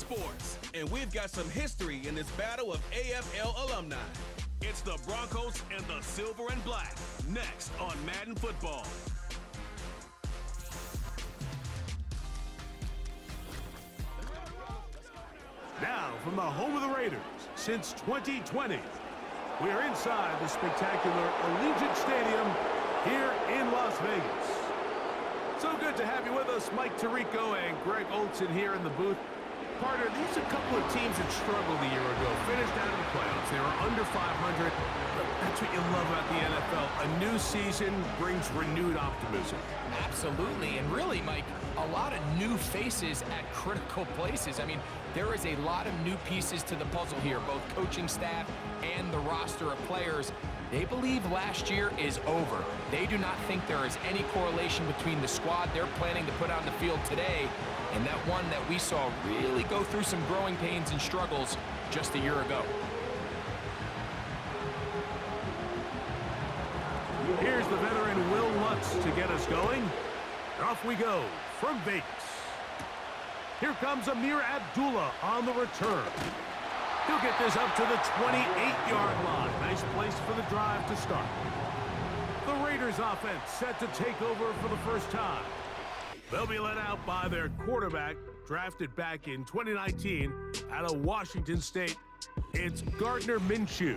sports, and we've got some history in this battle of AFL alumni. It's the Broncos and the Silver and Black, next on Madden Football. Now, from the home of the Raiders, since 2020, we are inside the spectacular Allegiant Stadium here in Las Vegas. So good to have you with us, Mike Tirico and Greg Olson here in the booth. Partner, these are a couple of teams that struggled a year ago, finished out of the playoffs. They were under 500. But that's what you love about the NFL. A new season brings renewed optimism. Absolutely, and really, Mike, a lot of new faces at critical places. I mean, there is a lot of new pieces to the puzzle here, both coaching staff and the roster of players. They believe last year is over. They do not think there is any correlation between the squad they're planning to put on the field today and that one that we saw really go through some growing pains and struggles just a year ago. Here's the veteran Will Lutz to get us going. Off we go from Vegas. Here comes Amir Abdullah on the return. He'll get this up to the 28-yard line. Nice place for the drive to start. The Raiders offense set to take over for the first time. They'll be led out by their quarterback, drafted back in 2019 out of Washington State. It's Gardner Minshew.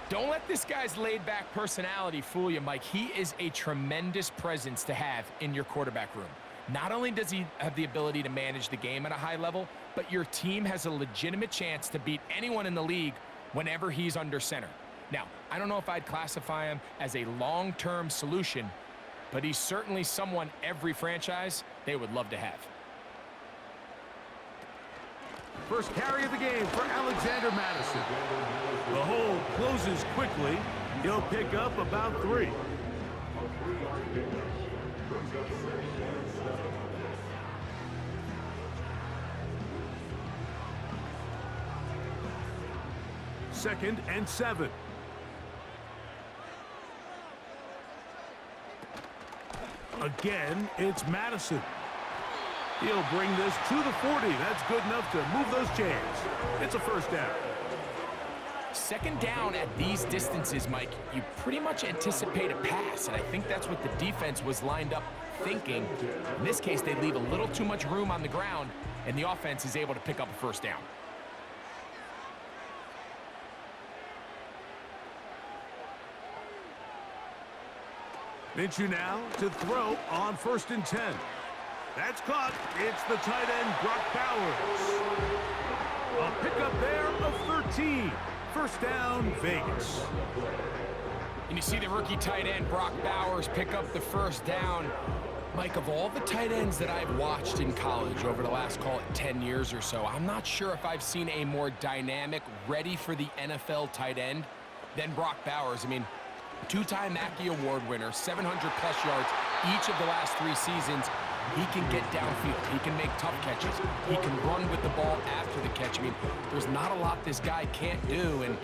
Don't let this guy's laid-back personality fool you, Mike. He is a tremendous presence to have in your quarterback room. Not only does he have the ability to manage the game at a high level, but your team has a legitimate chance to beat anyone in the league whenever he's under center. Now, I don't know if I'd classify him as a long-term solution, but he's certainly someone every franchise they would love to have. First carry of the game for Alexander Madison. The hole closes quickly. He'll pick up about 3. Second and 7. Again, it's Madison. He'll bring this to the 40. That's good enough to move those chains. It's a first down. Second down at these distances, Mike, you pretty much anticipate a pass, and I think that's what the defense was lined up thinking. In this case, they leave a little too much room on the ground, and the offense is able to pick up a first down. Minshew now to throw on 1st and 10. That's caught. It's the tight end, Brock Bowers. A pickup there of 13. First down, Vegas. And you see the rookie tight end, Brock Bowers, pick up the first down. Mike, of all the tight ends that I've watched in college over the last, call it 10 years or so, I'm not sure if I've seen a more dynamic, ready for the NFL tight end than Brock Bowers. I mean, two-time Mackey Award winner, 700-plus yards each of the last 3 seasons. He can get downfield. He can make tough catches. He can run with the ball after the catch. I mean, there's not a lot this guy can't do, and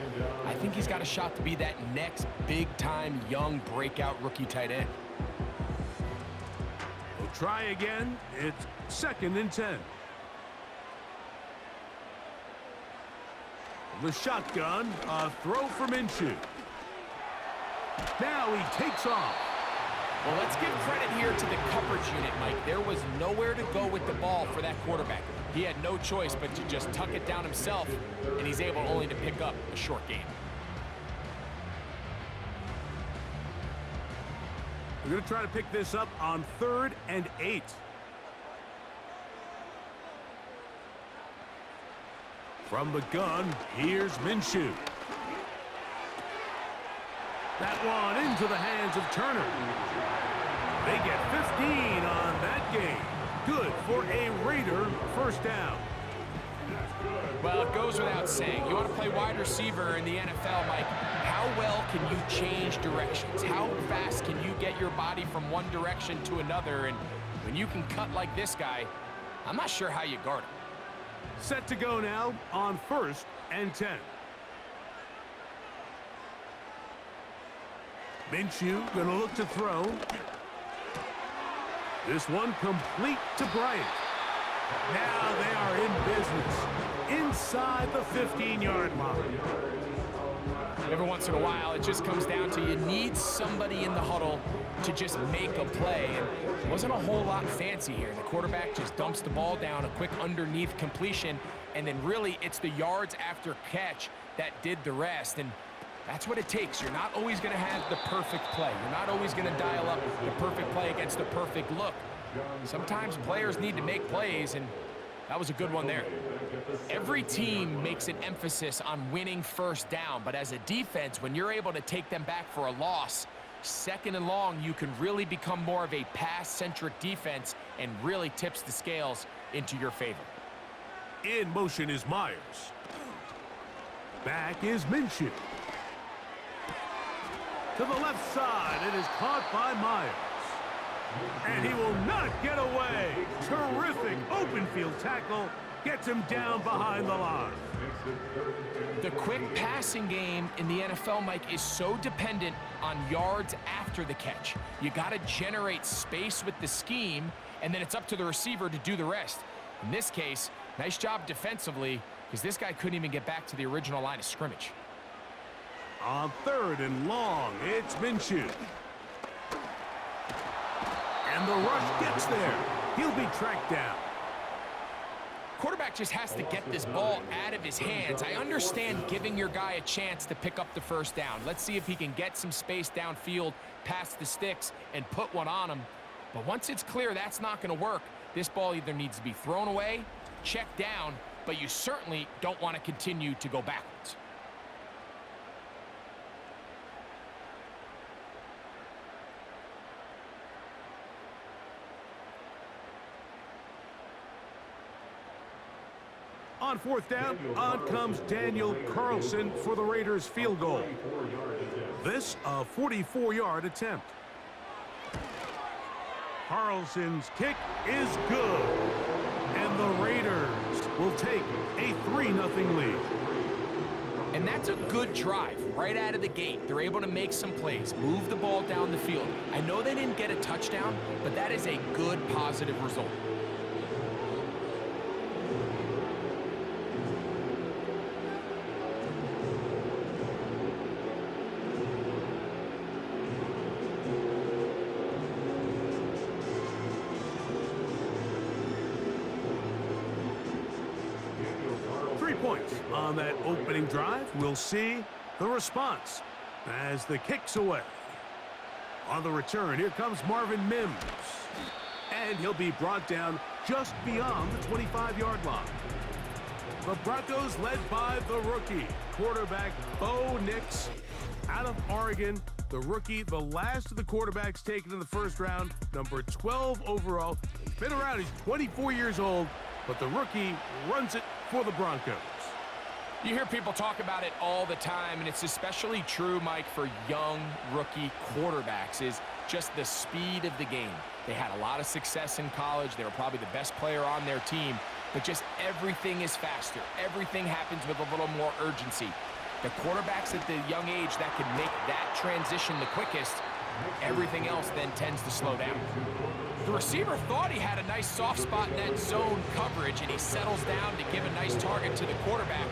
I think he's got a shot to be that next big-time, young, breakout rookie tight end. We'll try again. It's 2nd and 10. The shotgun, a throw for Minshew. Now he takes off. Well, let's give credit here to the coverage unit, Mike. There was nowhere to go with the ball for that quarterback. He had no choice but to just tuck it down himself, and he's able only to pick up a short gain. We're going to try to pick this up on 3rd and 8. From the gun, here's Minshew. That one into the hands of Turner. They get 15 on that game. Good for a Raider first down. Well, it goes without saying. You want to play wide receiver in the NFL, Mike. How well can you change directions? How fast can you get your body from one direction to another? And when you can cut like this guy, I'm not sure how you guard him. Set to go now on 1st and 10. Minshew going to look to throw. This one complete to Bryant. Now they are in business. inside the 15-yard line. Every once in a while, it just comes down to you need somebody in the huddle to just make a play. And it wasn't a whole lot fancy here. The quarterback just dumps the ball down, a quick underneath completion, and then really it's the yards after catch that did the rest. And that's what it takes. You're not always going to have the perfect play. You're not always going to dial up the perfect play against the perfect look. Sometimes players need to make plays, and that was a good one there. Every team makes an emphasis on winning first down, but as a defense, when you're able to take them back for a loss, second and long, you can really become more of a pass-centric defense and really tips the scales into your favor. In motion is Myers. Back is Minshew. To the left side, it is caught by Myers. And he will not get away. Terrific open field tackle. Gets him down behind the line. The quick passing game in the NFL, Mike, is so dependent on yards after the catch. You got to generate space with the scheme, and then it's up to the receiver to do the rest. In this case, nice job defensively, because this guy couldn't even get back to the original line of scrimmage. On third and long, it's Minshew. And the rush gets there. He'll be tracked down. Quarterback just has to get this ball out of his hands. I understand giving your guy a chance to pick up the first down. Let's see if he can get some space downfield, past the sticks, and put one on him. But once it's clear that's not going to work, this ball either needs to be thrown away, checked down, but you certainly don't want to continue to go backwards. On fourth down, on comes Daniel Carlson for the Raiders field goal. This a 44-yard attempt. Carlson's kick is good. And the Raiders will take a 3-0 lead. And that's a good drive right out of the gate. They're able to make some plays, move the ball down the field. I know they didn't get a touchdown, but that is a good positive result. Points on that opening drive. We'll see the response as the kick's away. On the return, here comes Marvin Mims. And he'll be brought down just beyond the 25-yard line. The Broncos led by the rookie quarterback Bo Nix out of Oregon. The rookie, the last of the quarterbacks taken in the first round, number 12 overall. He's been around, he's 24 years old, but the rookie runs it for the Broncos. You hear people talk about it all the time, and it's especially true, Mike, for young rookie quarterbacks, is just the speed of the game. They had a lot of success in college. They were probably the best player on their team, but just everything is faster. Everything happens with a little more urgency. The quarterbacks at the young age that can make that transition the quickest, everything else then tends to slow down. The receiver thought he had a nice soft spot in that zone coverage, and he settles down to give a nice target to the quarterback.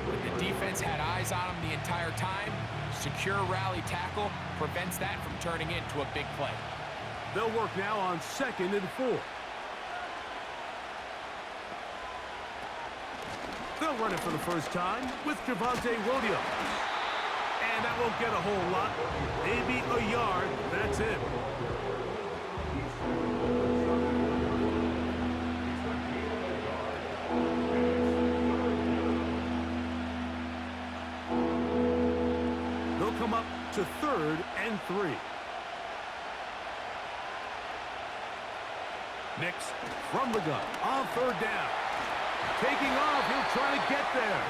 But the defense had eyes on him the entire time. Secure rally tackle prevents that from turning into a big play. They'll work now on 2nd and 4. They'll run it for the first time with Javonte Williams. And that won't get a whole lot. Maybe a yard. That's it. They'll come up to 3rd and 3. Nix from the gun on 3rd down. Taking off, he'll try to get there.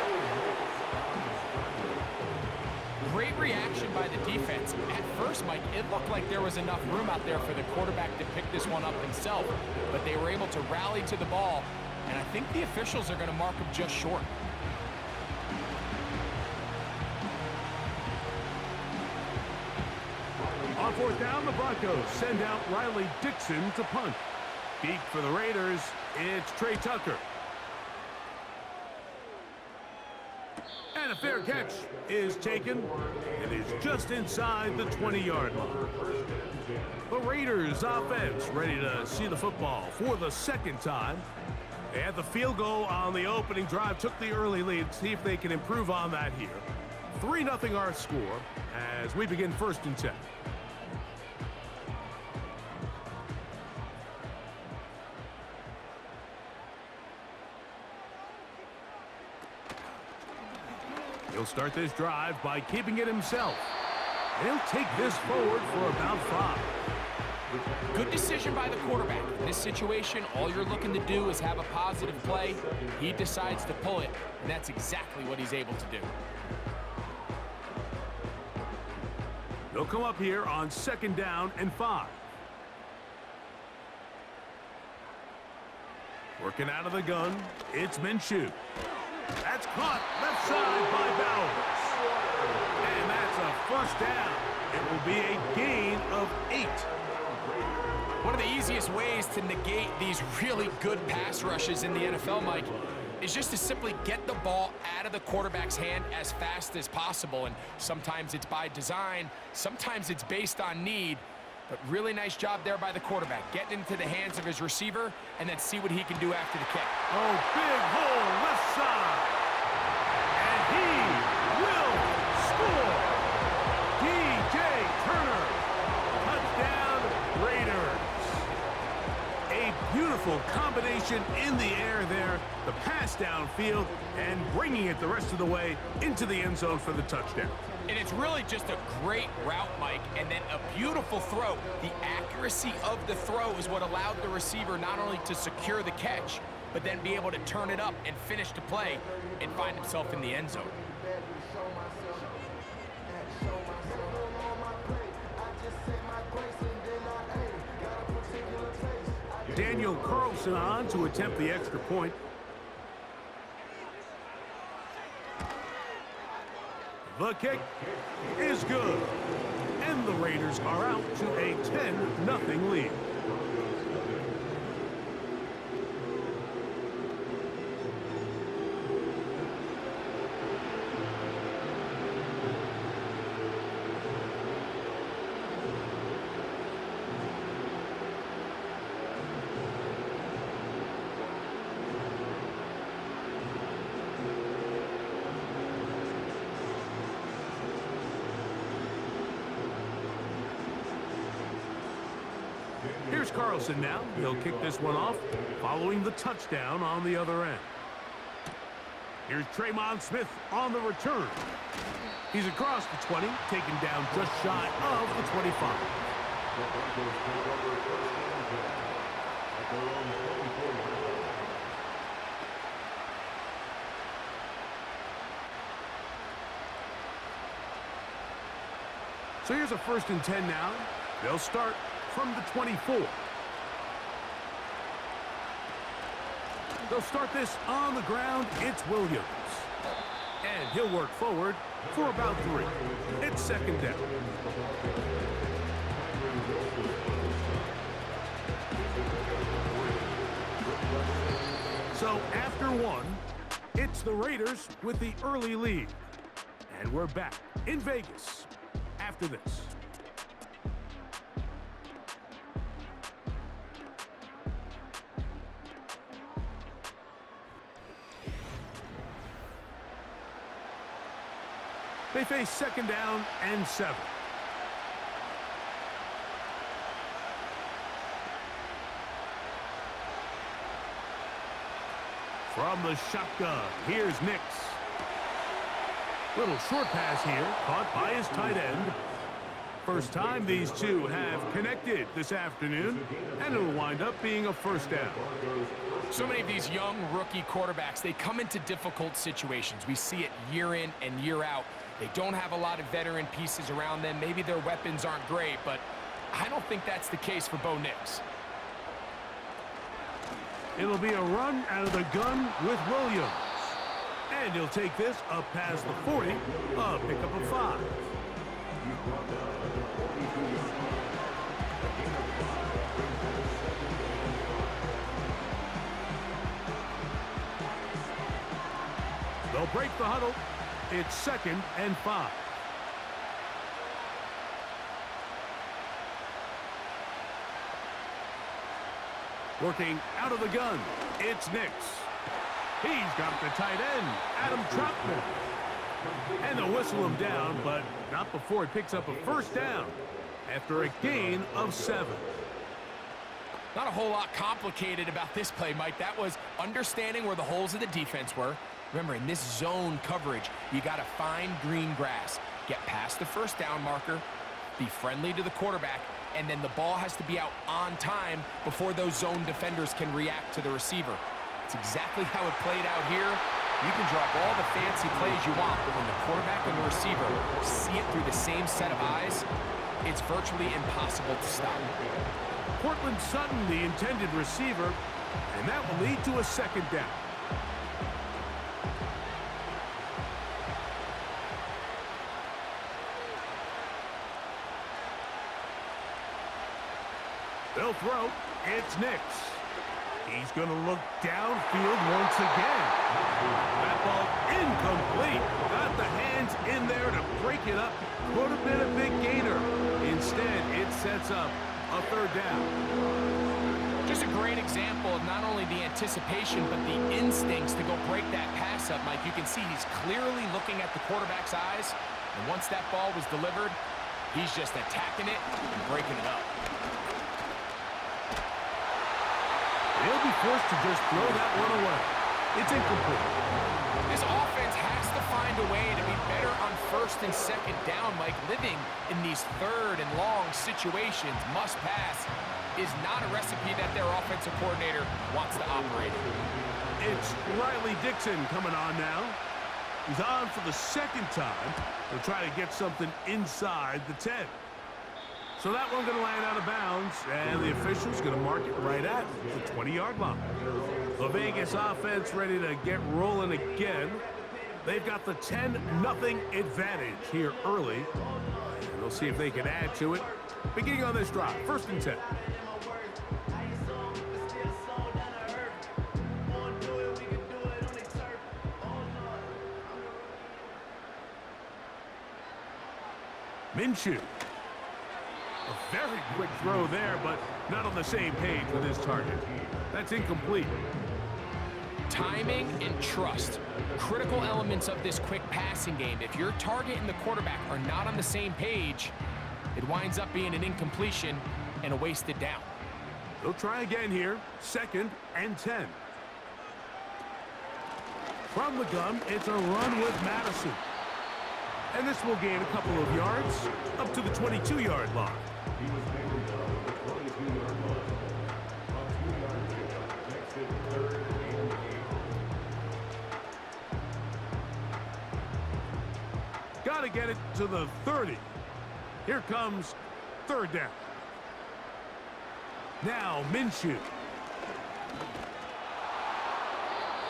Great reaction by the defense. At first, Mike, it looked like there was enough room out there for the quarterback to pick this one up himself, but they were able to rally to the ball, and I think the officials are going to mark him just short. On 4th down, the Broncos send out Riley Dixon to punt. Deep for the Raiders, it's Trey Tucker. And a fair catch is taken. It is just inside the 20-yard line. The Raiders offense ready to see the football for the second time. They had the field goal on the opening drive, took the early lead. See if they can improve on that here. 3-0 our score as we begin 1st and 10. He'll start this drive by keeping it himself. He'll take this forward for about 5. Good decision by the quarterback. In this situation, all you're looking to do is have a positive play. He decides to pull it, and that's exactly what he's able to do. They'll come up here on 2nd down and 5. Working out of the gun, it's Minshew. That's caught left side by Bowers. And that's a 1st down. It will be a gain of 8. One of the easiest ways to negate these really good pass rushes in the NFL, Mike, is just to simply get the ball out of the quarterback's hand as fast as possible. And sometimes it's by design, sometimes it's based on need. But really nice job there by the quarterback, getting into the hands of his receiver and then see what he can do after the kick. Oh, big hole left side. And he will score. DJ Turner. Touchdown Raiders. A beautiful combination in the air there. The pass downfield and bringing it the rest of the way into the end zone for the touchdown. And it's really just a great route, Mike, and then a beautiful throw. The accuracy of the throw is what allowed the receiver not only to secure the catch, but then be able to turn it up and finish the play and find himself in the end zone. Daniel Carlson on to attempt the extra point. The kick is good. And the Raiders are out to a 10-0 lead. Here's Carlson now. He'll kick this one off, following the touchdown on the other end. Here's Tremon Smith on the return. He's across the 20, taken down just shy of the 25. So here's a 1st and 10 now. They'll start from the 24. They'll start this on the ground. It's Williams. And he'll work forward for about 3. It's 2nd down. So after 1, it's the Raiders with the early lead. And we're back in Vegas after this. They face 2nd down and 7. From the shotgun, here's Nix. Little short pass here, caught by his tight end. First time these two have connected this afternoon, and it'll wind up being a 1st down. So many of these young rookie quarterbacks, they come into difficult situations. We see it year in and year out. They don't have a lot of veteran pieces around them. Maybe their weapons aren't great, but I don't think that's the case for Bo Nix. It'll be a run out of the gun with Williams. And he'll take this up past the 40, a pickup of 5. They'll break the huddle. It's 2nd and 5. Working out of the gun, it's Nix. He's got the tight end, Adam Troutman. And they'll whistle him down, but not before he picks up a first down after a gain of 7. Not a whole lot complicated about this play, Mike. That was understanding where the holes of the defense were. Remember, in this zone coverage, you got to find green grass. Get past the first down marker, be friendly to the quarterback, and then the ball has to be out on time before those zone defenders can react to the receiver. It's exactly how it played out here. You can drop all the fancy plays you want, but when the quarterback and the receiver see it through the same set of eyes, it's virtually impossible to stop. Cortland Sutton, the intended receiver, and that will lead to a 2nd down. They'll throw. It's Nix. He's going to look downfield once again. That ball incomplete. Got the hands in there to break it up. Would have been a big gainer. Instead, it sets up a 3rd down. Just a great example of not only the anticipation, but the instincts to go break that pass up, Mike. You can see he's clearly looking at the quarterback's eyes. And once that ball was delivered, he's just attacking it and breaking it up. They'll be forced to just throw that one away. It's incomplete. This offense has to find a way to be better on 1st and 2nd down, Mike. Living in these 3rd and long situations, must pass, is not a recipe that their offensive coordinator wants to operate. It's Riley Dixon coming on now. He's on for the 2nd time. They'll try to get something inside the 10. So that one going to land out of bounds, and the official's going to mark it right at the 20-yard line. The Vegas offense ready to get rolling again. They've got the 10-0 advantage here early. And they'll see if they can add to it. Beginning on this drive, 1st and 10. Minshew. A very quick throw there, but not on the same page with his target. That's incomplete. Timing and trust, critical elements of this quick passing game. If your target and the quarterback are not on the same page, it winds up being an incompletion and a wasted down. They'll try again here, 2nd and 10. From the gun, it's a run with Madison. And this will gain a couple of yards up to the 22-yard line. Got to get it to the 30. Here comes 3rd down. Now Minshew.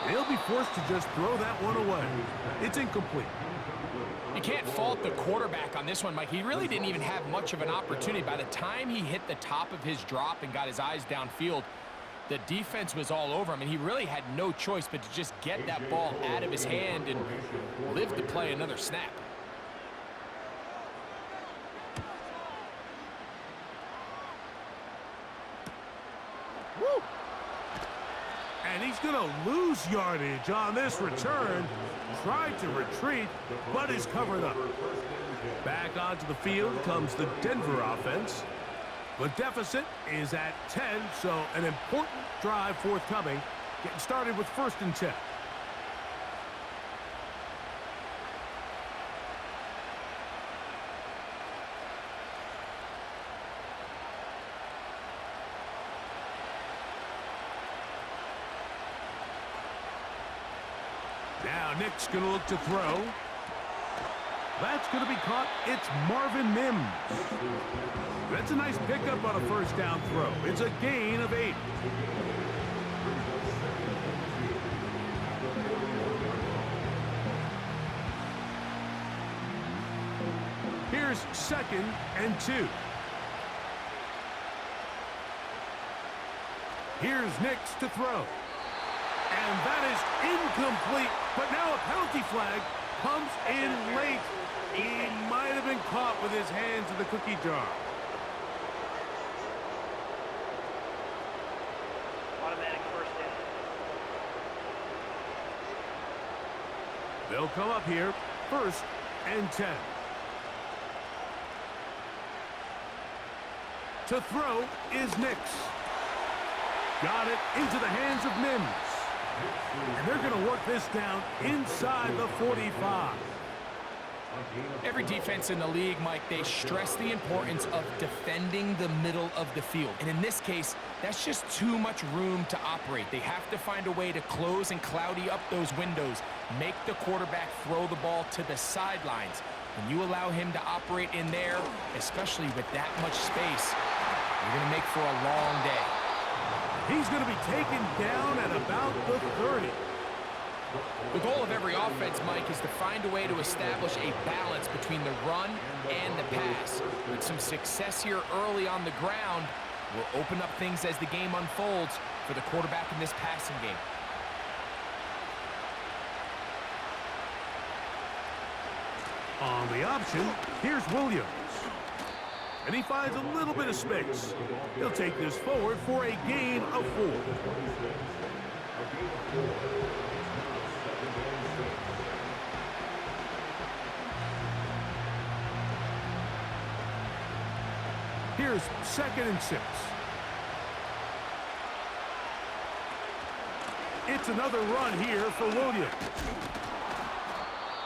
They'll be forced to just throw that one away. It's incomplete. You can't fault the quarterback on this one, Mike. He really didn't even have much of an opportunity. By the time he hit the top of his drop and got his eyes downfield, the defense was all over him, and he really had no choice but to just get that ball out of his hand and live to play another snap. Woo! And he's going to lose yardage on this return. Tried to retreat, but is covered up. Back onto the field comes the Denver offense. The deficit is at 10, so an important drive forthcoming. Getting started with 1st and 10. Now Nick's going to look to throw. That's going to be caught. It's Marvin Mims. That's a nice pickup on a 1st down throw. It's a gain of 8. Here's 2nd and 2. Here's Nix to throw. And that is incomplete. But now a penalty flag comes in late. He might have been caught with his hands in the cookie jar. Automatic first down. They'll come up here, 1st and 10. To throw is Nix. Got it into the hands of Mims. And they're going to work this down inside the 45. Every defense in the league, Mike, they stress the importance of defending the middle of the field. And in this case, that's just too much room to operate. They have to find a way to close and cloudy up those windows, make the quarterback throw the ball to the sidelines. When you allow him to operate in there, especially with that much space, you're going to make for a long day. He's going to be taken down at about the 30. The goal of every offense, Mike, is to find a way to establish a balance between the run and the pass. With some success here early on the ground, will open up things as the game unfolds for the quarterback in this passing game. On the option, here's Williams. And he finds a little bit of space. He'll take this forward for a gain of 4. Here's 2nd and 6. It's another run here for Williams.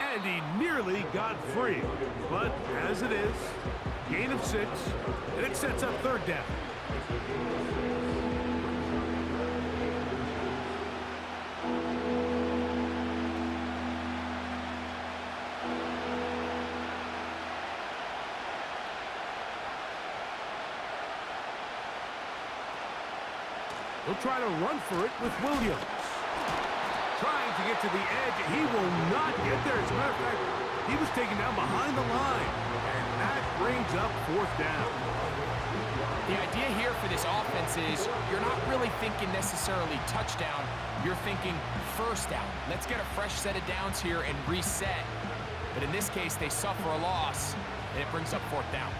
And he nearly got free. But as it is, gain of 6, and it sets up 3rd down. He'll try to run for it with Williams. Trying to get to the edge. He will not get there. As a matter of fact, he was taken down behind the line. And that brings up 4th down. The idea here for this offense is you're not really thinking necessarily touchdown. You're thinking 1st down. Let's get a fresh set of downs here and reset. But in this case, they suffer a loss, and it brings up 4th down.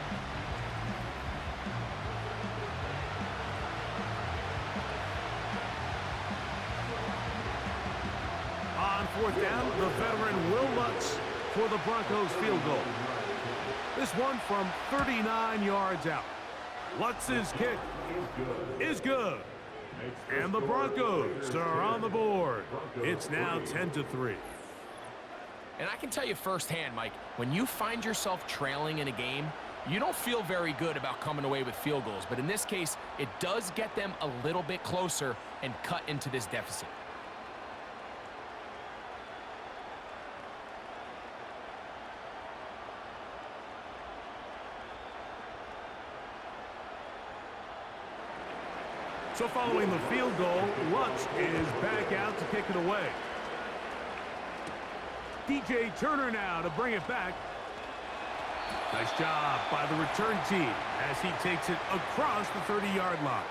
On 4th down, the veteran Will Lutz for the Broncos field goal. This one from 39 yards out. Lutz's kick is good. And the Broncos are on the board. It's now 10-3. And I can tell you firsthand, Mike, when you find yourself trailing in a game, you don't feel very good about coming away with field goals. But in this case, it does get them a little bit closer and cut into this deficit. So following the field goal, Lutz is back out to kick it away. DJ Turner now to bring it back. Nice job by the return team as he takes it across the 30-yard line.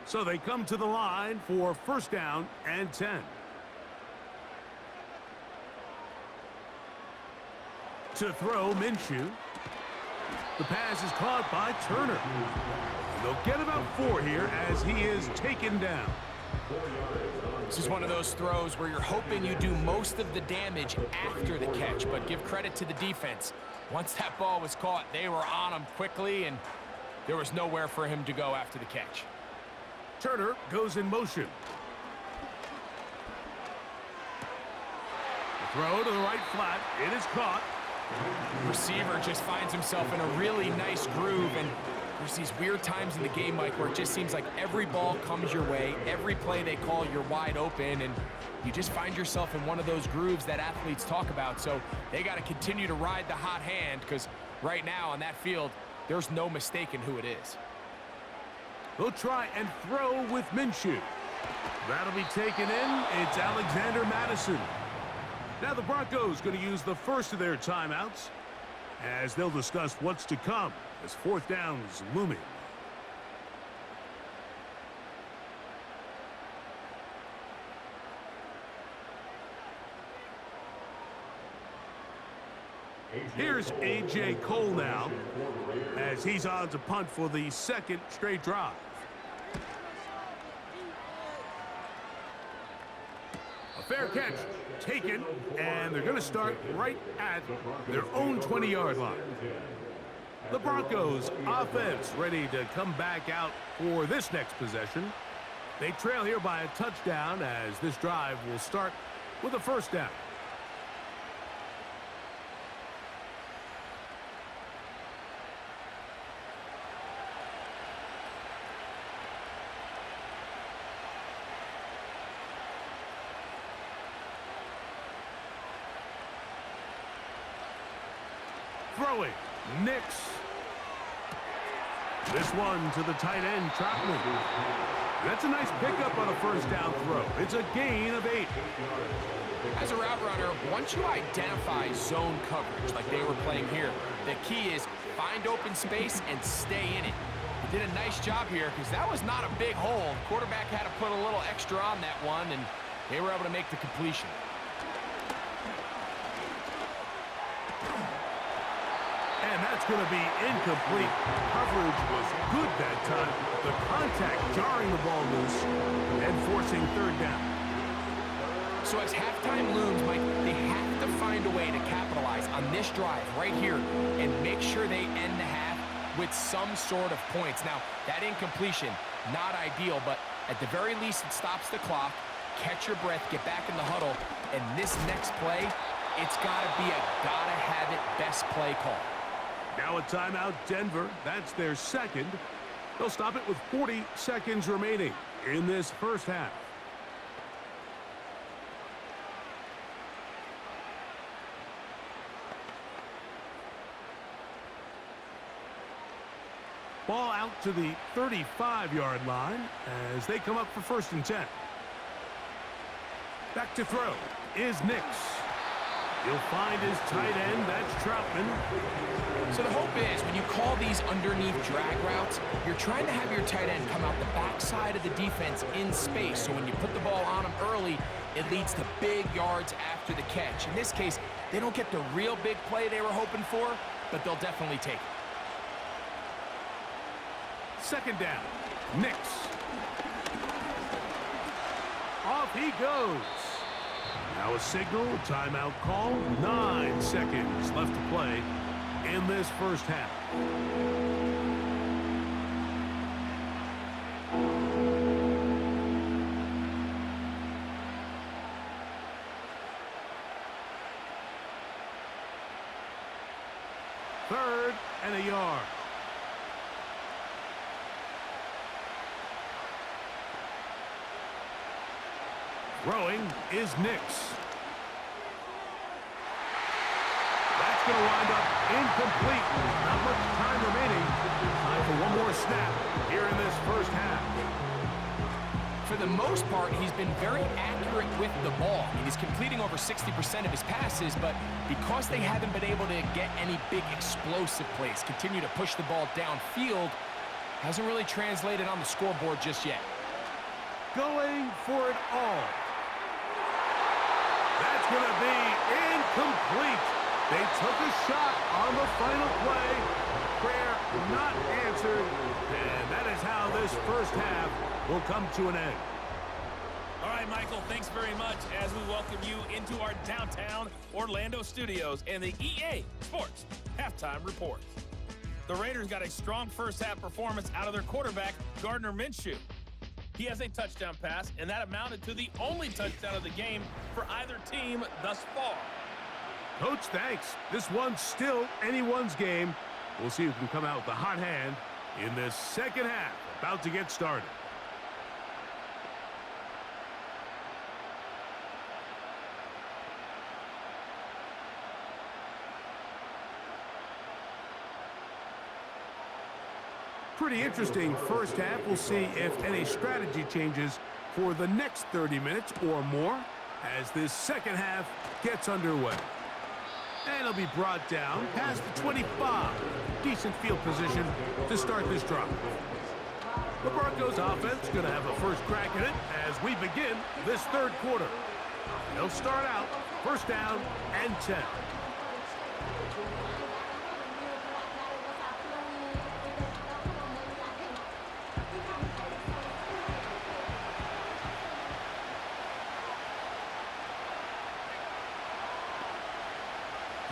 So they come to the line for 1st down and 10. To throw, Minshew. The pass is caught by Turner. They'll get about 4 here as he is taken down. This is one of those throws where you're hoping you do most of the damage after the catch, but give credit to the defense. Once that ball was caught, they were on him quickly, and there was nowhere for him to go after the catch. Turner goes in motion. The throw to the right flat. It is caught. Receiver just finds himself in a really nice groove, and there's these weird times in the game, Mike, where it just seems like every ball comes your way, every play they call, you're wide open, and you just find yourself in one of those grooves that athletes talk about. So they got to continue to ride the hot hand, because right now on that field, there's no mistaking who it is. They'll try and throw with Minshew. That'll be taken in. It's Alexander Madison. Now the Broncos going to use the first of their timeouts as they'll discuss what's to come as fourth down's looming. Here's A.J. Cole now as he's on to punt for the second straight drive. A fair catch taken, and they're going to start right at their own 20-yard line. The Broncos offense ready to come back out for this next possession. They trail here by a touchdown as this drive will start with a first down. Throwing, Nix. This one to the tight end, Troutman. That's a nice pickup on a first down throw. It's a gain of 8. As a route runner, once you identify zone coverage like they were playing here, the key is find open space and stay in it. He did a nice job here because that was not a big hole. The quarterback had to put a little extra on that one, and they were able to make the completion. And that's going to be incomplete. Coverage was good that time. The contact jarring the ball loose and forcing third down. So as halftime looms, Mike, they have to find a way to capitalize on this drive right here and make sure they end the half with some sort of points. Now, that incompletion, not ideal, but at the very least it stops the clock. Catch your breath, get back in the huddle, and this next play, it's got to be a gotta-have-it best play call. Now a timeout, Denver. That's their second. They'll stop it with 40 seconds remaining in this first half. Ball out to the 35-yard line as they come up for 1st and 10. Back to throw is Nix. He'll find his tight end. That's Troutman. So the hope is when you call these underneath drag routes, you're trying to have your tight end come out the backside of the defense in space. So when you put the ball on him early, it leads to big yards after the catch. In this case, they don't get the real big play they were hoping for, but they'll definitely take it. Second down. Nix. Off he goes. Now a signal, timeout call. 9 seconds left to play in this first half. Third and a yard. Throwing is Nix. That's going to wind up incomplete. Not much time remaining. Time for one more snap here in this first half. For the most part, he's been very accurate with the ball. I mean, he's completing over 60% of his passes, but because they haven't been able to get any big explosive plays, continue to push the ball downfield, hasn't really translated on the scoreboard just yet. Going for it all. That's going to be incomplete. They took a shot on the final play. Prayer not answered. And that is how this first half will come to an end. All right, Michael, thanks very much as we welcome you into our downtown Orlando studios and the EA Sports Halftime Report. The Raiders got a strong first half performance out of their quarterback, Gardner Minshew. He has a touchdown pass, and that amounted to the only touchdown of the game for either team thus far. Coach, thanks. This one's still anyone's game. We'll see who can come out with the hot hand in this second half. About to get started. Pretty interesting first half. We'll see if any strategy changes for the next 30 minutes or more. as this second half gets underway. And he'll be brought down past the 25. Decent field position to start this drive. The Broncos offense going to have a first crack at it as we begin this third quarter. They'll start out first down and 10.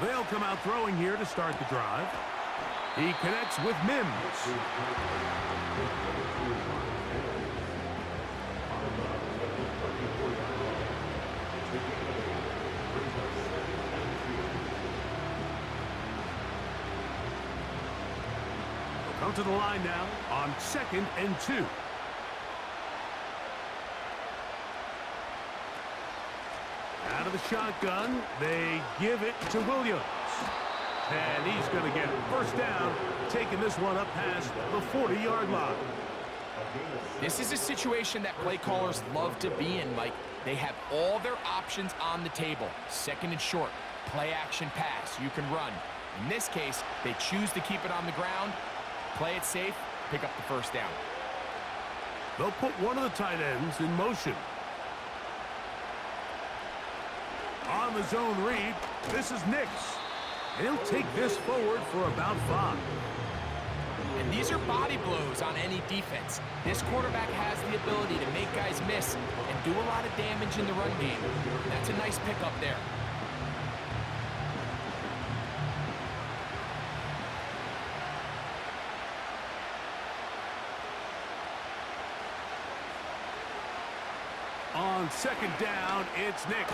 They'll come out throwing here to start the drive. He connects with Mims. They'll come to the line now on 2nd and 2. Out of the shotgun, they give it to Williams. And he's going to get first down, taking this one up past the 40-yard line. This is a situation that play callers love to be in, Mike. They have all their options on the table. Second and short, play action pass, you can run. In this case, they choose to keep it on the ground, play it safe, pick up the first down. They'll put one of the tight ends in motion. On the zone read, this is Nix. And he'll take this forward for about 5. And these are body blows on any defense. This quarterback has the ability to make guys miss and do a lot of damage in the run game. That's a nice pickup there. On second down, it's Nix.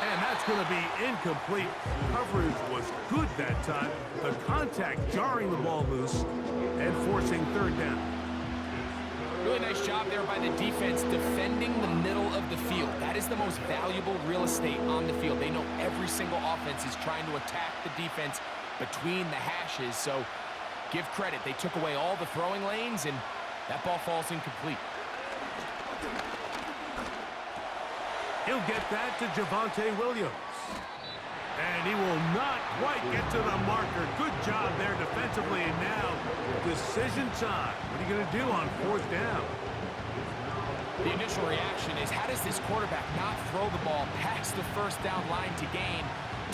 And that's going to be incomplete. Coverage was good that time. The contact jarring the ball loose and forcing third down. Really nice job there by the defense defending the middle of the field. That is the most valuable real estate on the field. They know every single offense is trying to attack the defense between the hashes. So give credit. They took away all the throwing lanes, and that ball falls incomplete. He'll get that to Javonte Williams. And he will not quite get to the marker. Good job there defensively. And now, decision time. What are you going to do on fourth down? The initial reaction is, how does this quarterback not throw the ball past the first down line to gain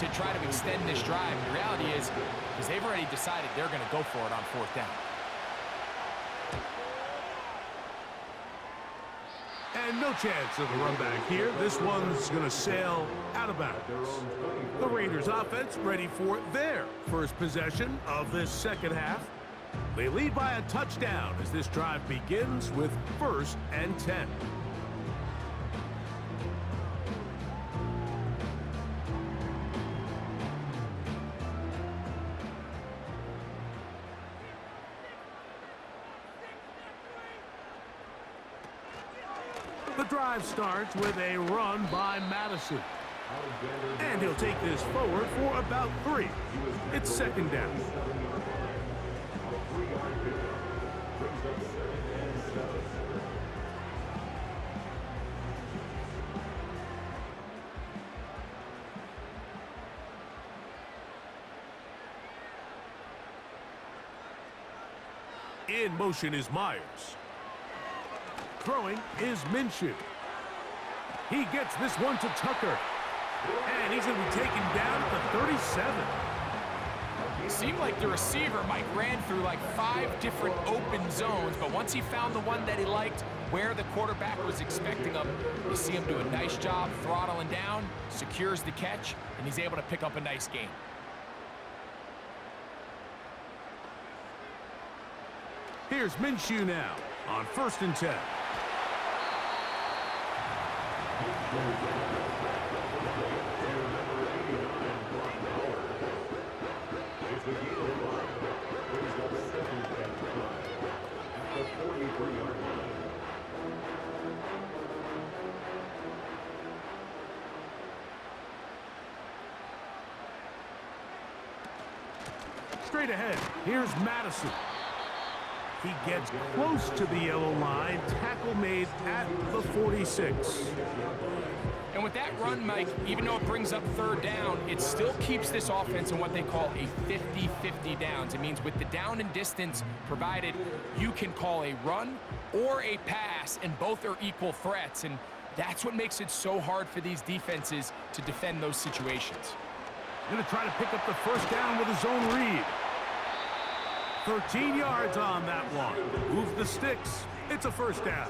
to try to extend this drive? The reality is they've already decided they're going to go for it on fourth down. And no chance of a run back here. This one's going to sail out of bounds. The Raiders offense ready for their first possession of this second half. They lead by a touchdown as this drive begins with 1st and 10. The drive starts with a run by Madison. And he'll take this forward for about 3. It's second down. In motion is Myers. Throwing is Minshew. He gets this one to Tucker. And he's going to be taken down at the 37. It seemed like the receiver, Mike, ran through like 5 different open zones, but once he found the one that he liked, where the quarterback was expecting him, you see him do a nice job throttling down, secures the catch, and he's able to pick up a nice gain. Here's Minshew now on 1st and 10. Straight ahead, here's Madison. He gets close to the yellow line. Tackle made at the 46. And with that run, Mike, even though it brings up third down, it still keeps this offense in what they call a 50-50 downs. It means with the down and distance provided, you can call a run or a pass, and both are equal threats. And that's what makes it so hard for these defenses to defend those situations. Going to try to pick up the first down with a zone read. 13 yards on that one. Move the sticks. It's a first down.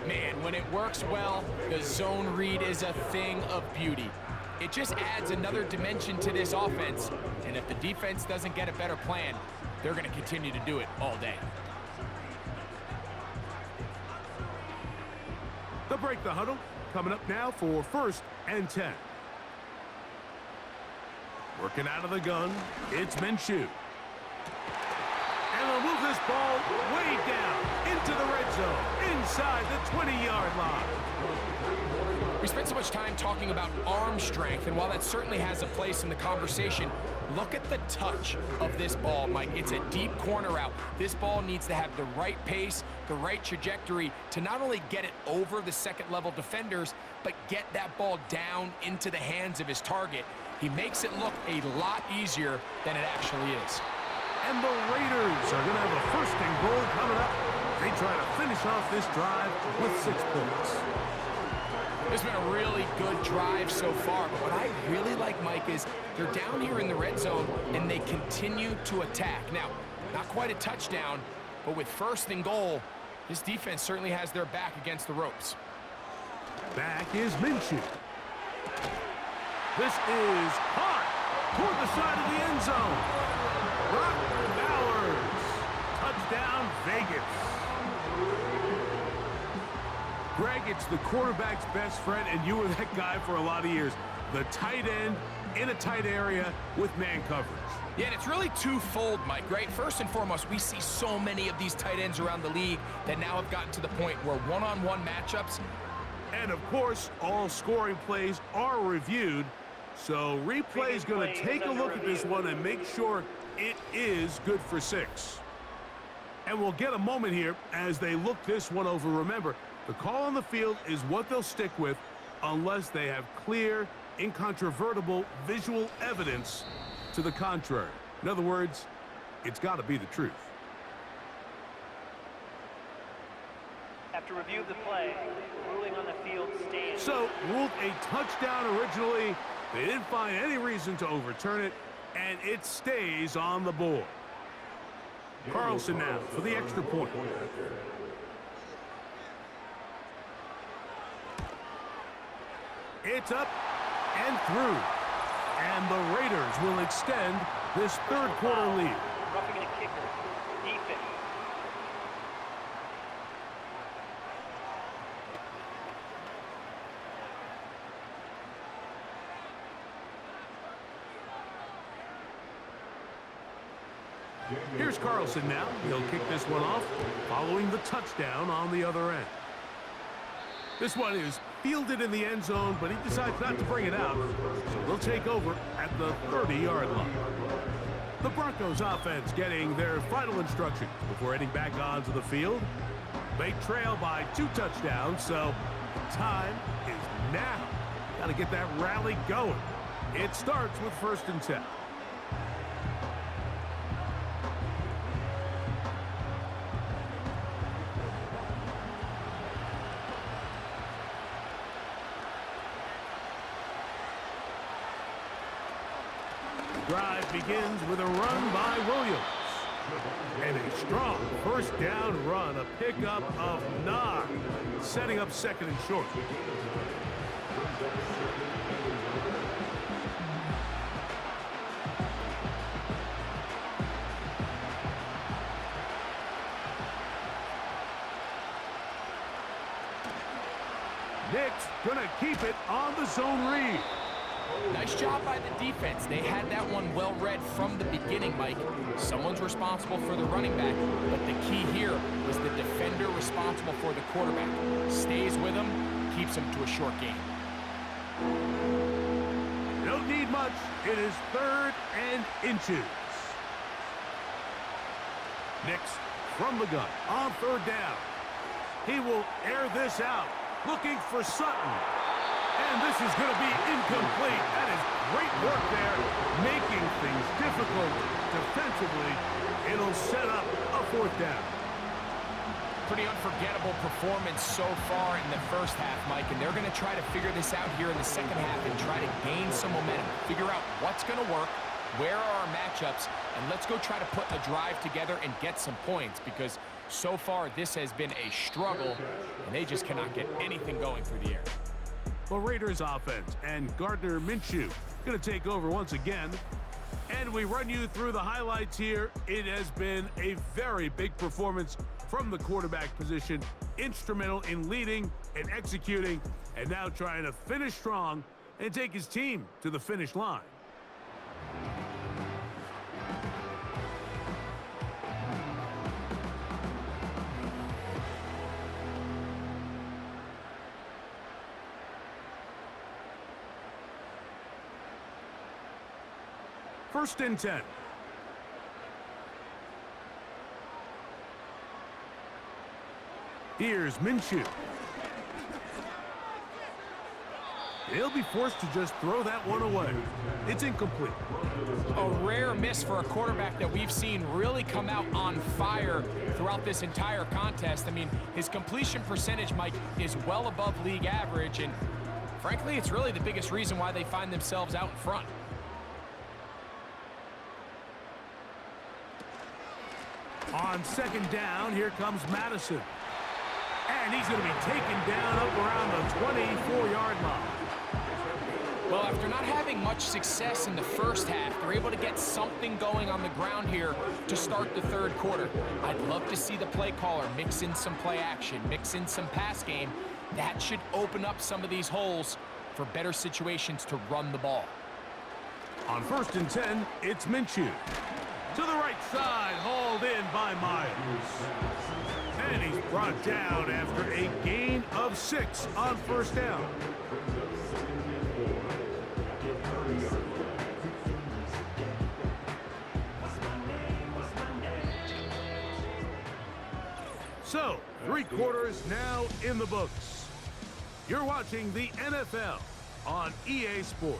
Man, when it works well, the zone read is a thing of beauty. It just adds another dimension to this offense, and if the defense doesn't get a better plan, they're going to continue to do it all day. They'll break the huddle. Coming up now for 1st and 10. Working out of the gun, it's Minshew. And they'll move this ball way down into the red zone, inside the 20-yard line. We spent so much time talking about arm strength, and while that certainly has a place in the conversation, look at the touch of this ball, Mike. It's a deep corner route. This ball needs to have the right pace, the right trajectory to not only get it over the second-level defenders, but get that ball down into the hands of his target. He makes it look a lot easier than it actually is. And the Raiders are going to have a 1st and goal coming up. They try to finish off this drive with 6 points. It's been a really good drive so far, but what I really like, Mike, is they're down here in the red zone, and they continue to attack. Now, not quite a touchdown, but with 1st and goal, this defense certainly has their back against the ropes. Back is Minshew. This is caught toward the side of the end zone. Brock Bowers. Touchdown, Vegas. Greg, it's the quarterback's best friend, and you were that guy for a lot of years. The tight end in a tight area with man coverage. Yeah, and it's really twofold, Mike, right? First and foremost, we see so many of these tight ends around the league that now have gotten to the point where one-on-one matchups. And, of course, all scoring plays are reviewed. So replay is going to take a look at this one and make sure it is good for 6. And we'll get a moment here as they look this one over. Remember, the call on the field is what they'll stick with unless they have clear, incontrovertible visual evidence to the contrary. In other words, it's got to be the truth. After review of the play, ruling on the field stands. So, ruled a touchdown originally. They didn't find any reason to overturn it, and it stays on the board. Carlson now for the extra point. It's up and through. And the Raiders will extend this 3rd quarter lead. Roughing a kicker. Defense. Here's Carlson now. He'll kick this one off following the touchdown on the other end. This one is fielded in the end zone, but he decides not to bring it out. So they'll take over at the 30-yard line. The Broncos offense getting their final instructions before heading back onto the field. They trail by 2 touchdowns, so the time is now. Got to get that rally going. It starts with 1st and 10. Drive begins with a run by Williams. And a strong 1st down run, a pickup of 9, setting up 2nd and short. Nick's gonna keep it on the zone read. Nice job by the defense. They had that one well read from the beginning, Mike. Someone's responsible for the running back, but the key here was the defender responsible for the quarterback. Stays with him, keeps him to a short game. Don't need much. It is 3rd and inches. Nix from the gun on third down. He will air this out, looking for Sutton. And this is going to be incomplete. That is great work there, making things difficult defensively. It'll set up a fourth down. Pretty unforgettable performance so far in the first half, Mike, and they're going to try to figure this out here in the second half and try to gain some momentum, figure out what's going to work, where are our matchups, and let's go try to put a drive together and get some points, because so far this has been a struggle, and they just cannot get anything going through the air. The Raiders offense and Gardner Minshew going to take over once again. And we run you through the highlights here. It has been a very big performance from the quarterback position. Instrumental in leading and executing, and now trying to finish strong and take his team to the finish line. First and 10. Here's Minshew. He'll be forced to just throw that one away. It's incomplete. A rare miss for a quarterback that we've seen really come out on fire throughout this entire contest. I mean, his completion percentage, Mike, is well above league average, and frankly, it's really the biggest reason why they find themselves out in front. On second down, here comes Madison. And he's going to be taken down up around the 24-yard line. Well, after not having much success in the first half, they're able to get something going on the ground here to start the third quarter. I'd love to see the play caller mix in some play action, mix in some pass game. That should open up some of these holes for better situations to run the ball. On first and 10, it's Minshew. To the right side, hauled in by Myers. And he's brought down after a gain of 6 on first down. So, 3 quarters now in the books. You're watching the NFL on EA Sports.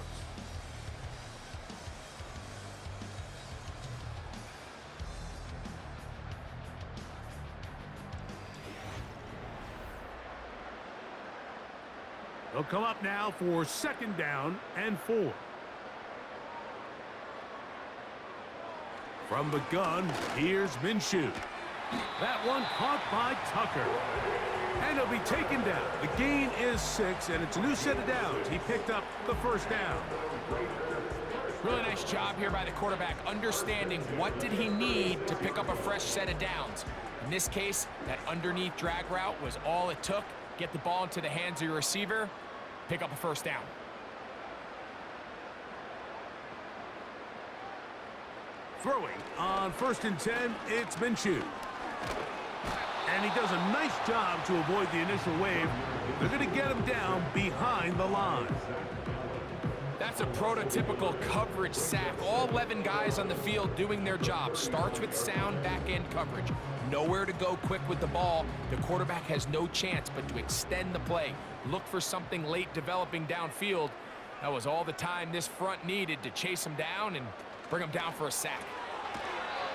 They'll come up now for second down and 4. From the gun, here's Minshew. That one caught by Tucker. And he'll be taken down. The gain is 6, and it's a new set of downs. He picked up the first down. Really nice job here by the quarterback, understanding what did he need to pick up a fresh set of downs. In this case, that underneath drag route was all it took. Get the ball into the hands of your receiver, pick up a first down. Throwing on first and 10, it's Minshew. And he does a nice job to avoid the initial wave. They're going to get him down behind the line. That's a prototypical coverage sack. All 11 guys on the field doing their job. Starts with sound back-end coverage. Nowhere to go quick with the ball. The quarterback has no chance but to extend the play. Look for something late developing downfield. That was all the time this front needed to chase him down and bring him down for a sack.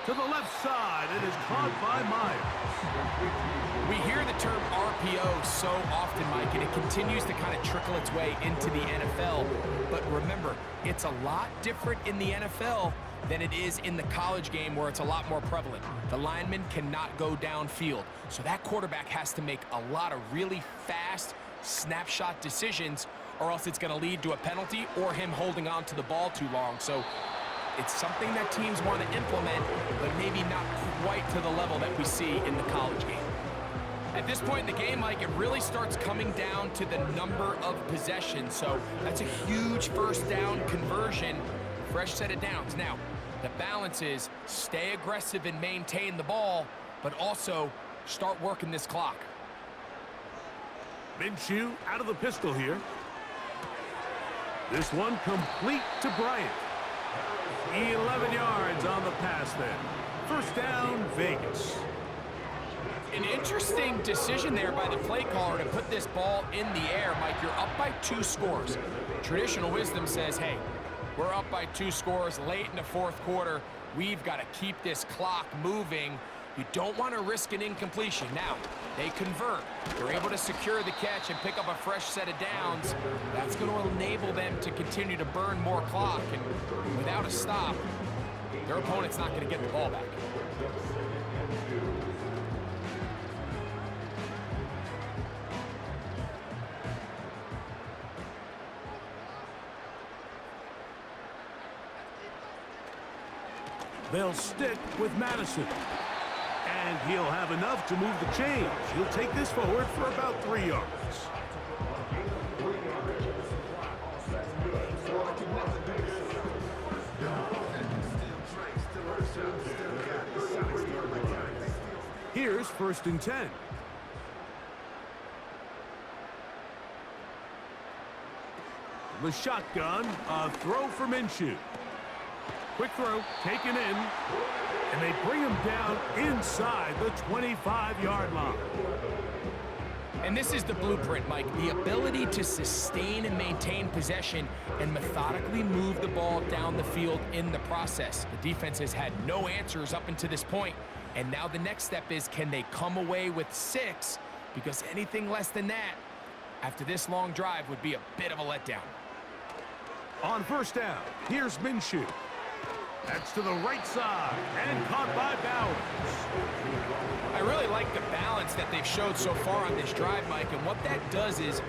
To the left side, it is caught by Myers. We hear the term RPO so often, Mike, and it continues to kind of trickle its way into the NFL. But remember, it's a lot different in the NFL than it is in the college game, where it's a lot more prevalent. The lineman cannot go downfield, so that quarterback has to make a lot of really fast snapshot decisions, or else it's going to lead to a penalty or him holding on to the ball too long. So it's something that teams want to implement, but maybe not quite to the level that we see in the college game. At this point in the game, Mike, it really starts coming down to the number of possessions. So that's a huge first down conversion, fresh set of downs. Now, the balance is stay aggressive and maintain the ball, but also start working this clock. Minshew out of the pistol here. This one complete to Bryant. 11 yards on the pass there. First down, Vegas. An interesting decision there by the play caller to put this ball in the air. Mike, you're up by 2 scores. Traditional wisdom says, hey, we're up by 2 scores late in the fourth quarter. We've got to keep this clock moving. You don't want to risk an incompletion. Now, they convert. They're able to secure the catch and pick up a fresh set of downs. That's going to enable them to continue to burn more clock. And without a stop, their opponent's not going to get the ball back. They'll stick with Madison. And he'll have enough to move the chains. He'll take this forward for about 3 yards. Here's 1st and 10. The shotgun, a throw for Minshew. Quick throw, taken in, and they bring him down inside the 25-yard line. And this is the blueprint, Mike. The ability to sustain and maintain possession and methodically move the ball down the field in the process. The defense has had no answers up until this point, and now the next step is, can they come away with 6? Because anything less than that, after this long drive, would be a bit of a letdown. On 1st down, here's Minshew. That's to the right side, and caught by Bowers. I really like the balance that they've showed so far on this drive, Mike, and what that does is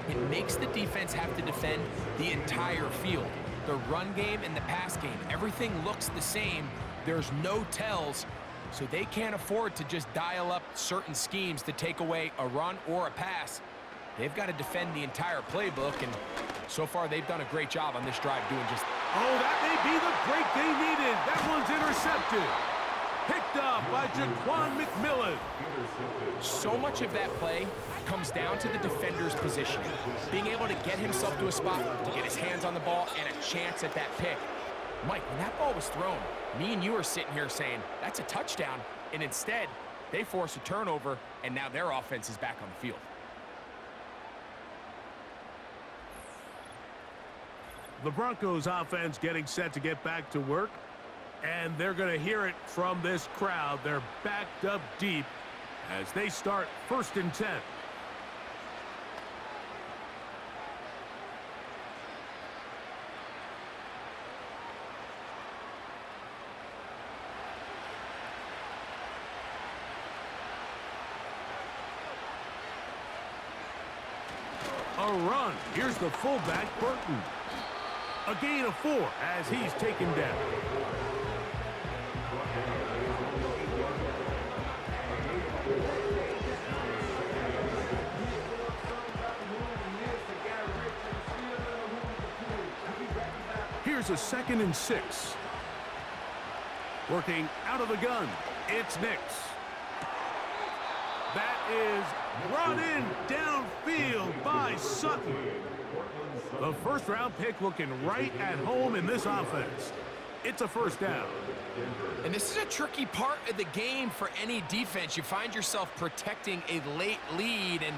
it makes the defense have to defend the entire field. The run game and the pass game, everything looks the same. There's no tells, so they can't afford to just dial up certain schemes to take away a run or a pass. They've got to defend the entire playbook, and so far they've done a great job on this drive doing just that. Oh, that may be the break they needed. That one's intercepted. Picked up by Jaquan McMillan. So much of that play comes down to the defender's position. Being able to get himself to a spot, to get his hands on the ball, and a chance at that pick. Mike, when that ball was thrown, me and you are sitting here saying, that's a touchdown. And instead, they force a turnover, and now their offense is back on the field. The Broncos offense getting set to get back to work, and they're going to hear it from this crowd. They're backed up deep as they start 1st and 10. A run. Here's the fullback, Burton. A gain of 4 as he's taken down. Here's a 2nd and 6. Working out of the gun, it's Nix. That is run in downfield by Sutton. The 1st-round pick looking right at home in this offense. It's a 1st down. And this is a tricky part of the game for any defense. You find yourself protecting a late lead, and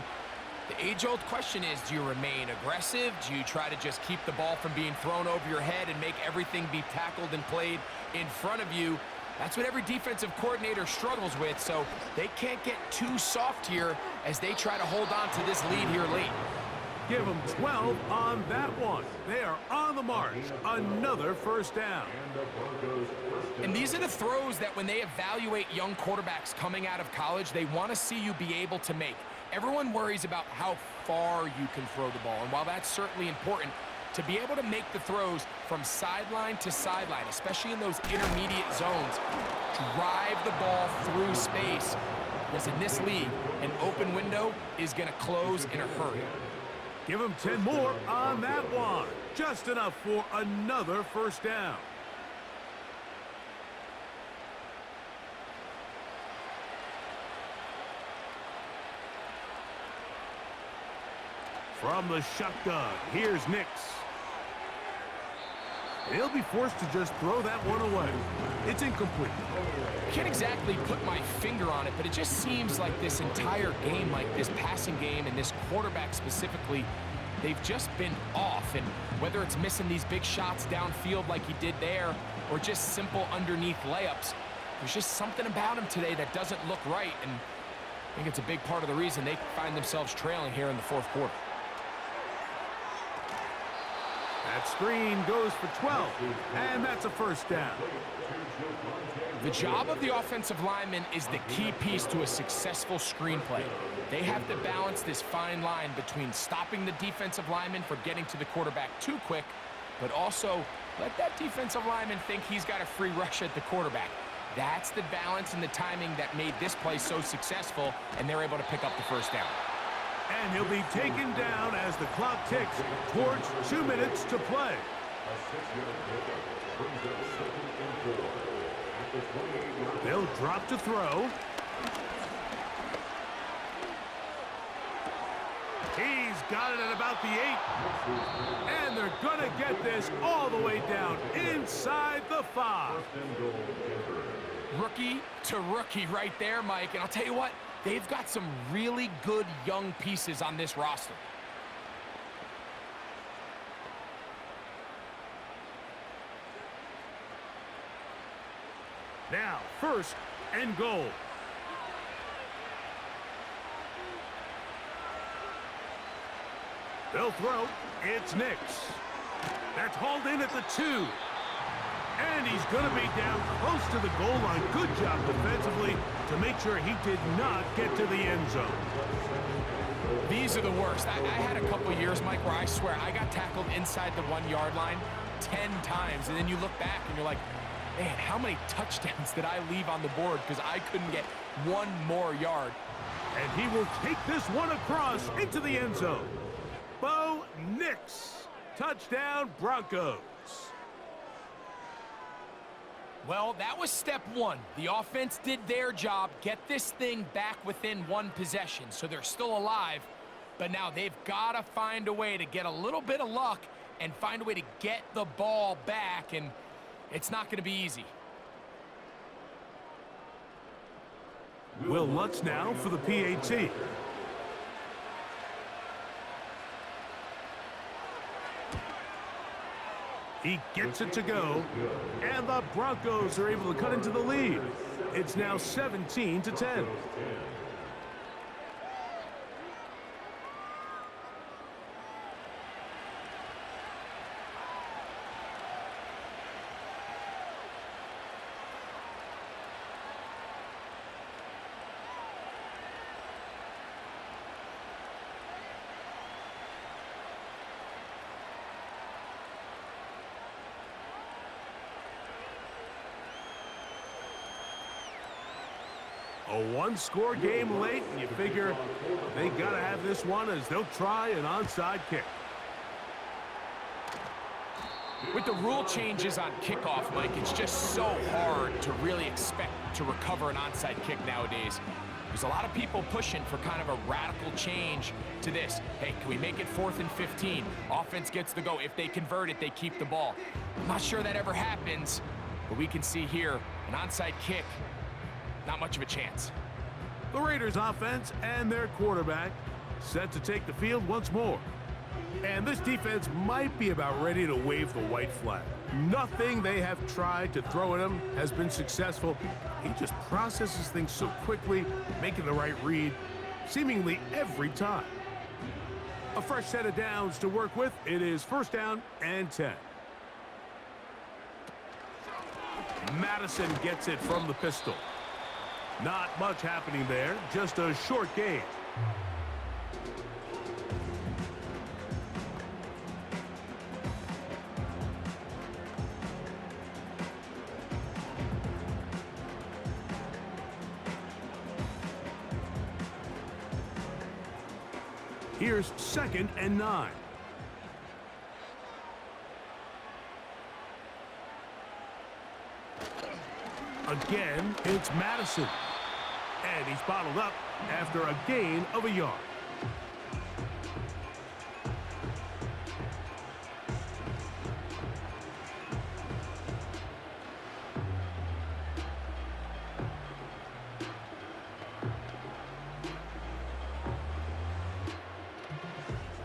the age-old question is, do you remain aggressive? Do you try to just keep the ball from being thrown over your head and make everything be tackled and played in front of you? That's what every defensive coordinator struggles with, so they can't get too soft here as they try to hold on to this lead here late. Give them 12 on that one. They are on the march. Another 1st down. And these are the throws that when they evaluate young quarterbacks coming out of college, they want to see you be able to make. Everyone worries about how far you can throw the ball, and while that's certainly important, to be able to make the throws from sideline to sideline, especially in those intermediate zones, drive the ball through space, because in this league, an open window is going to close in a hurry. Give him 10 more on that one. Just enough for another 1st down. From the shotgun, here's Nix. He'll be forced to just throw that one away. It's incomplete. I can't exactly put my finger on it, but it just seems like this entire game, like this passing game and this quarterback specifically, they've just been off. And whether it's missing these big shots downfield like he did there, or just simple underneath layups, there's just something about him today that doesn't look right. And I think it's a big part of the reason they find themselves trailing here in the fourth quarter. That screen goes for 12, and that's a first down. The job of the offensive lineman is the key piece to a successful screenplay. They have to balance this fine line between stopping the defensive lineman from getting to the quarterback too quick, but also let that defensive lineman think he's got a free rush at the quarterback. That's the balance and the timing that made this play so successful, and they're able to pick up the first down. And he'll be taken down as the clock ticks towards 2 minutes to play. They'll drop to throw. He's got it at about the 8. And they're going to get this all the way down inside the 5. Rookie to rookie right there, Mike. And I'll tell you what, they've got some really good young pieces on this roster. Now, first and goal. They'll throw. It's Nix. That's hauled in at the 2. And he's going to be down close to the goal line. Good job defensively to make sure he did not get to the end zone. These are the worst. I had a couple years, Mike, where I swear I got tackled inside the 1-yard line 10 times. And then you look back and you're like, man, how many touchdowns did I leave on the board because I couldn't get one more yard? And he will take this one across into the end zone. Bo Nix. Touchdown, Broncos. Well, that was step one. The offense did their job, get this thing back within one possession, so they're still alive. But now they've got to find a way to get a little bit of luck and find a way to get the ball back, and it's not going to be easy. Will Lutz now for the PAT. He gets it to go, and the Broncos are able to cut into the lead. It's now 17-10. A one-score game late, and you figure they got to have this one as they'll try an onside kick. With the rule changes on kickoff, Mike, it's just so hard to really expect to recover an onside kick nowadays. There's a lot of people pushing for kind of a radical change to this. Hey, can we make it 4th and 15? Offense gets the go. If they convert it, they keep the ball. I'm not sure that ever happens, but we can see here an onside kick. Not much of a chance. The Raiders offense and their quarterback set to take the field once more. And this defense might be about ready to wave the white flag. Nothing they have tried to throw at him has been successful. He just processes things so quickly, making the right read seemingly every time. A fresh set of downs to work with. It is 1st down and 10. Madison gets it from the pistol. Not much happening there, just a short gain. Here's 2nd and 9. Again, it's Madison. And he's bottled up after a gain of a yard.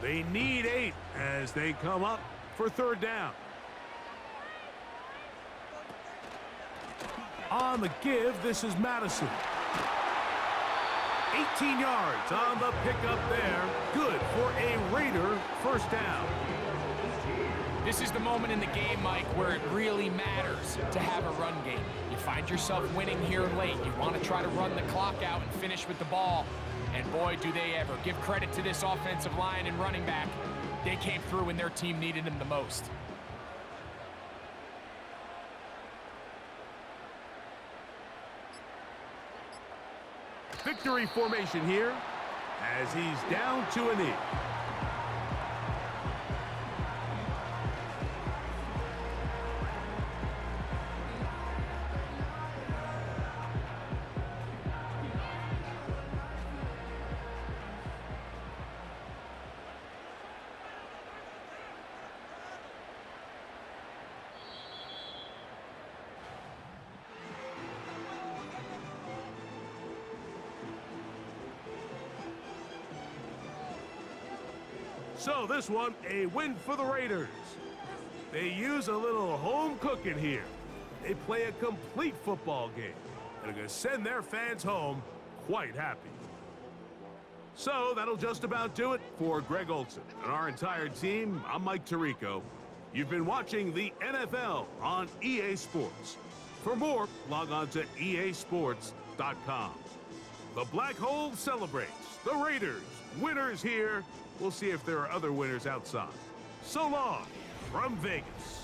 They need 8 as they come up for third down. On the give, this is Madison. 18 yards on the pickup there. Good for a Raider first down. This is the moment in the game, Mike, where it really matters to have a run game. You find yourself winning here late. You want to try to run the clock out and finish with the ball. And boy, do they ever. Give credit to this offensive line and running back. They came through when their team needed them the most. Victory formation here as he's down to a knee. So this one, a win for the Raiders. They use a little home cooking here. They play a complete football game and are going to send their fans home quite happy. So that'll just about do it for Greg Olson and our entire team. I'm Mike Tirico. You've been watching the NFL on EA Sports. For more, log on to easports.com. The Black Hole celebrates. The Raiders, winners here. We'll see if there are other winners outside. So long from Vegas.